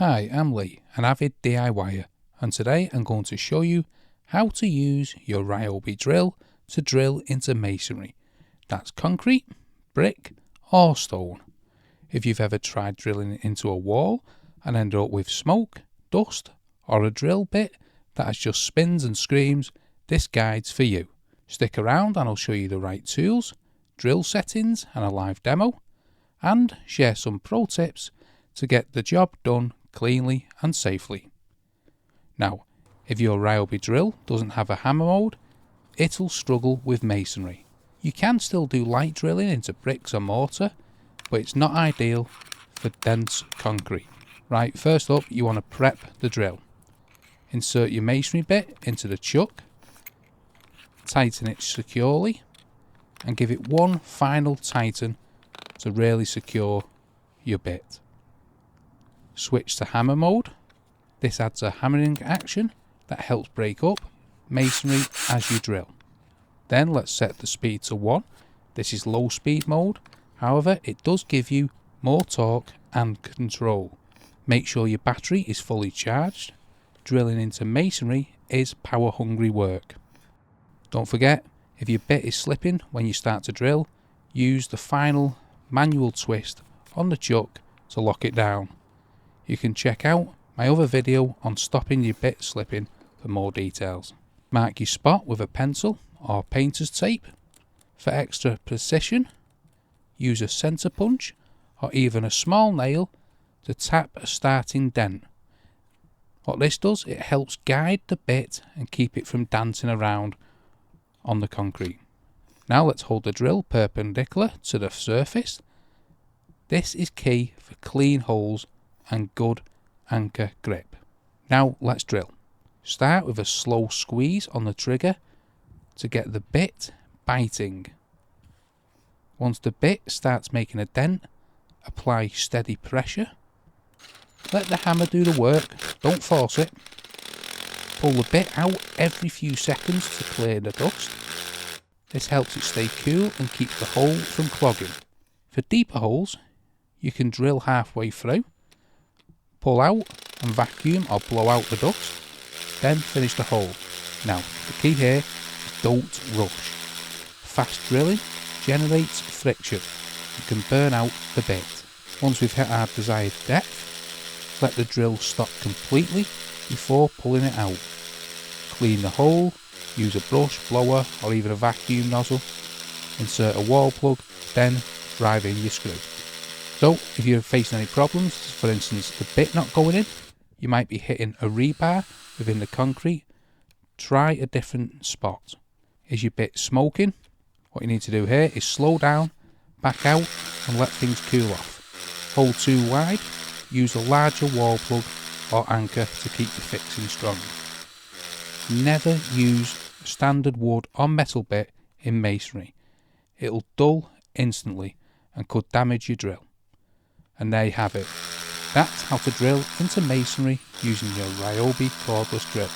Hi, I'm Lee, an avid DIYer, and today I'm going to show you how to use your Ryobi drill to drill into masonry. That's concrete, brick or stone. If you've ever tried drilling into a wall and ended up with smoke, dust or a drill bit that just spins and screams, this guide's for you. Stick around and I'll show you the right tools, drill settings and a live demo, and share some pro tips to get the job done cleanly and safely. Now, if your Ryobi drill doesn't have a hammer mode, it'll struggle with masonry. You can still do light drilling into bricks or mortar, but it's not ideal for dense concrete. Right, first up you want to prep the drill. Insert your masonry bit into the chuck, tighten it securely and give it one final tighten to really secure your bit. Switch to hammer mode. This adds a hammering action that helps break up masonry as you drill. Then let's set the speed to 1. This is low speed mode, however it does give you more torque and control. Make sure your battery is fully charged. Drilling into masonry is power hungry work. Don't forget, if your bit is slipping when you start to drill, use the final manual twist on the chuck to lock it down. You can check out my other video on stopping your bit slipping for more details. Mark your spot with a pencil or painter's tape. For extra precision, use a centre punch or even a small nail to tap a starting dent. What this does, it helps guide the bit and keep it from dancing around on the concrete. Now let's hold the drill perpendicular to the surface. This is key for clean holes and good anchor grip. Now let's drill. Start with a slow squeeze on the trigger to get the bit biting. Once the bit starts making a dent, apply steady pressure. Let the hammer do the work, don't force it. Pull the bit out every few seconds to clear the dust. This helps it stay cool and keep the hole from clogging. For deeper holes, you can drill halfway through, pull out and vacuum or blow out the dust, then finish the hole. Now, the key here, don't rush. Fast drilling generates friction and can burn out the bit. Once we've hit our desired depth, let the drill stop completely before pulling it out. Clean the hole, use a brush, blower or even a vacuum nozzle. Insert a wall plug, then drive in your screw. So if you're facing any problems, for instance the bit not going in, you might be hitting a rebar within the concrete, try a different spot. Is your bit smoking? What you need to do here is slow down, back out and let things cool off. Hold too wide, use a larger wall plug or anchor to keep the fixing strong. Never use a standard wood or metal bit in masonry. It'll dull instantly and could damage your drill. And there you have it. That's how to drill into masonry using your Ryobi cordless drill.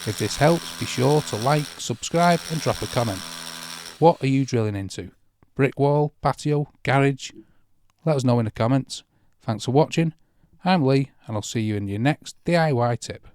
If this helps, be sure to like, subscribe and drop a comment. What are you drilling into? Brick wall, patio, garage? Let us know in the comments. Thanks for watching. I'm Lee and I'll see you in your next DIY tip.